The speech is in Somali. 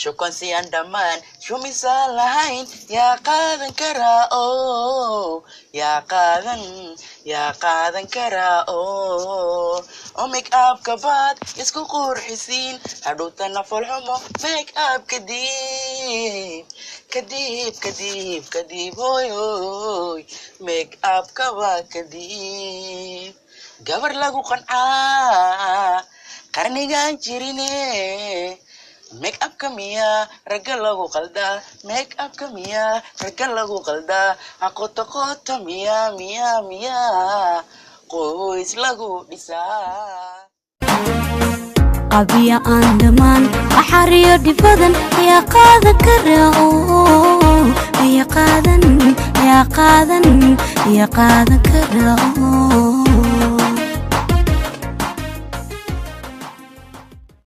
شوكونسي أندمان شو مثال هين يا قاذن كراو يا قاذن كراو او ميك اب كبات يسكو قرحسين هدو تنفل حمو ميك اب كديب هوي ميك اب كبات كديب gabar lagu qancaa qarnigan jirine make up kamiya raga lagu qaldaa make up kamiya raga lagu qaldaa aqoto qoto miya qoys lagu dhisaa qabiya aan dhamaan axariyo dhibadan ya qaadan karao ya qaadan karao